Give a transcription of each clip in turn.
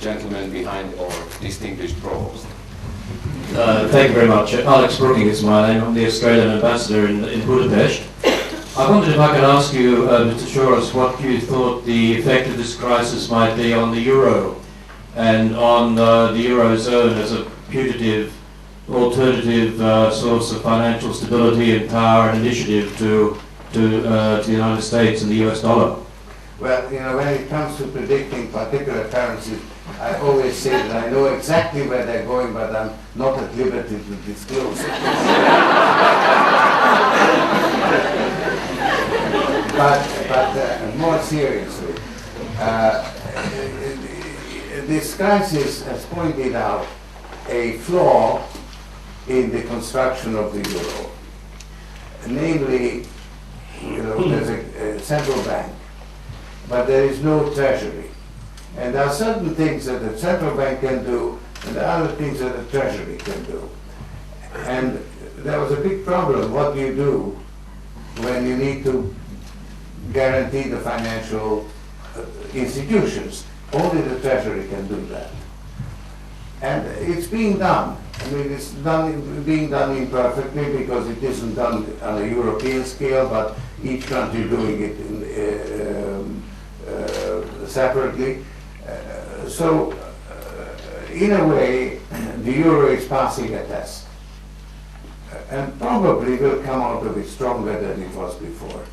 gentleman behind our distinguished provost. Thank you very much. Alex Brooking is my name. I'm the Australian ambassador in Budapest. I wondered if I could ask you, Mr. Soros, what you thought the effect of this crisis might be on the euro and on the eurozone as a putative alternative source of financial stability and power and initiative to the United States and the US dollar. Well, you know, when it comes to predicting particular currencies, I always say that I know exactly where they're going, but I'm not at liberty to disclose it. but more seriously, this crisis has pointed out a flaw in the construction of the euro. Namely, you know, there's a central bank, but there is no treasury. And there are certain things that the central bank can do, and there are other things that the treasury can do. And there was a big problem. What do you do when you need to guarantee the financial institutions? Only the treasury can do that. And it's being done. I mean, it's being done imperfectly because it isn't done on a European scale, but each country doing it separately. In a way, the euro is passing a test, and probably will come out of it stronger than it was before.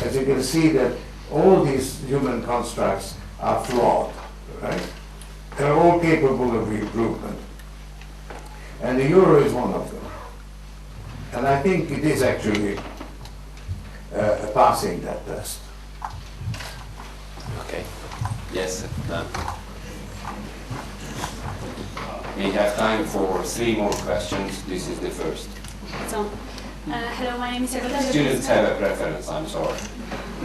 As you can see, that all these human constructs are flawed, right? They're all capable of improvement, and the euro is one of them. And I think it is actually passing that test. Okay. Yes. We have time for 3 more questions. This is the first. So, hello, my name is Eva. Students have a preference, I'm sorry.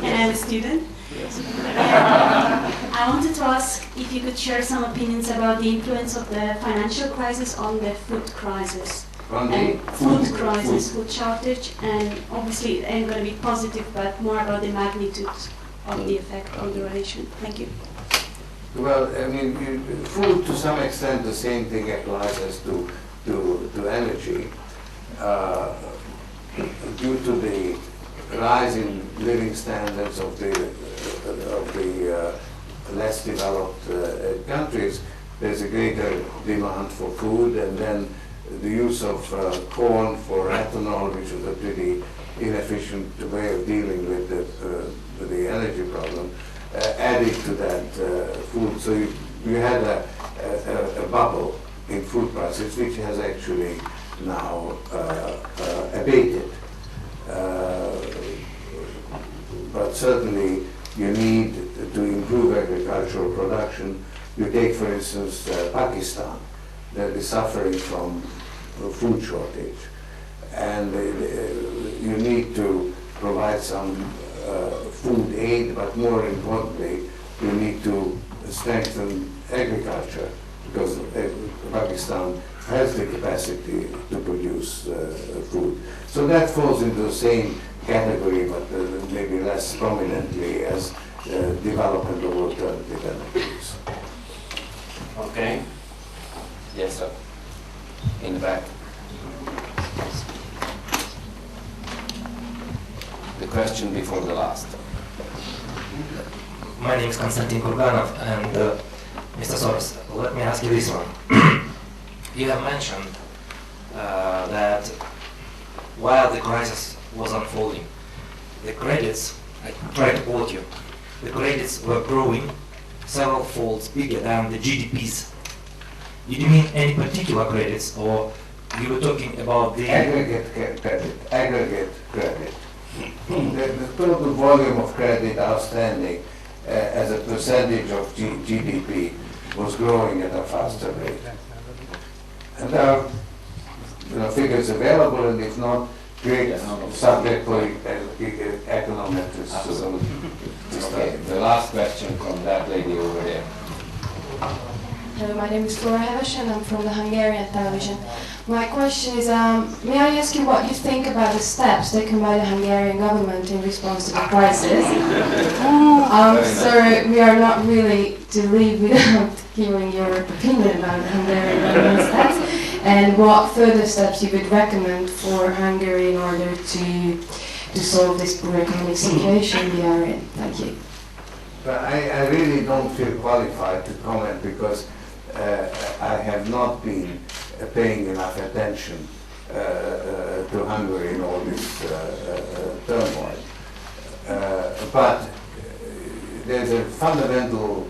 And I'm a student. Yes. I wanted to ask if you could share some opinions about the influence of the financial crisis on the food crisis. On the food crisis, food shortage, and obviously it ain't going to be positive, but more about the magnitude of the effect on the relation. Thank you. Well, I mean, food to some extent the same thing applies as to energy. Due to the rise in living standards of the less developed countries, there's a greater demand for food, and then the use of corn for ethanol, which is a pretty inefficient way of dealing with the energy problem, added to that food. So you had a bubble in food prices, which has actually now abated. But certainly you need to improve agricultural production. You take, for instance, Pakistan, that is suffering from food shortage. And you need to provide some food aid, but more importantly, you need to strengthen agriculture, because Pakistan has the capacity to produce food. So that falls into the same category, but maybe less prominently, as development of alternative energies. Okay. Yes, sir. In the back. The question before the last. My name is Konstantin Kurganov, and Mr. Soros, let me ask you this one. You have mentioned that while the crisis was unfolding, the credits, I try to quote you, the credits were growing several folds bigger than the GDPs. Did you mean any particular credits, or you were talking about the... Aggregate credit. The total volume of credit outstanding as a percentage of GDP was growing at a faster rate. And there are figures available, and if not, great subject for econometrists. Absolutely. Okay, the last question from that lady over there. Hello, my name is Flora Heves, and I'm from the Hungarian television. My question is, may I ask you what you think about the steps taken by the Hungarian government in response to the crisis? So we are not really to live without hearing your opinion about the Hungarian government steps, and what further steps you would recommend for Hungary in order to solve this poor economic situation we are in. Thank you. But I really don't feel qualified to comment because I have not been paying enough attention to Hungary in all this turmoil. But there's a fundamental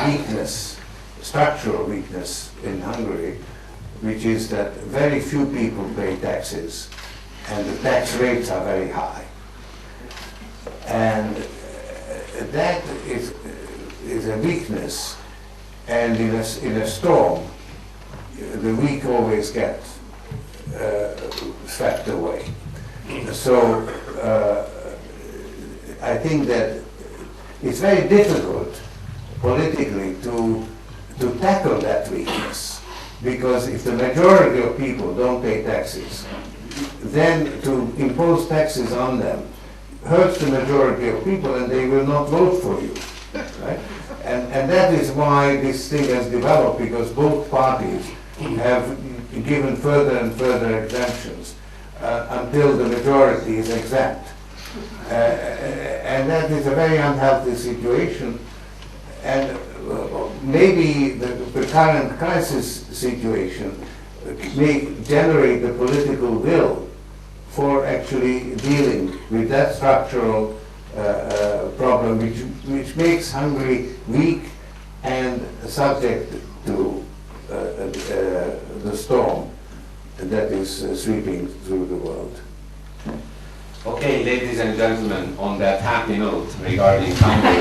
weakness, structural weakness in Hungary, which is that very few people pay taxes and the tax rates are very high. And that is a weakness, and in a storm, the weak always get swept away. So I think that it's very difficult politically to tackle that weakness, because if the majority of people don't pay taxes, then to impose taxes on them hurts the majority of people and they will not vote for you, right? And that is why this thing has developed, because both parties have given further and further exemptions until the majority is exempt. And that is a very unhealthy situation. And maybe the current crisis situation may generate the political will for actually dealing with that structural problem, which makes Hungary weak and subject to the storm that is sweeping through the world. Okay, ladies and gentlemen, on that happy note regarding Hungary,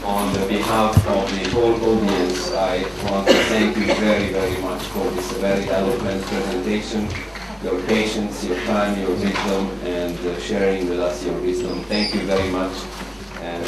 on the behalf of the whole audience, I want to thank you very, very much for this very eloquent presentation, your patience, your time, your wisdom, and sharing with us your wisdom. Thank you very much. And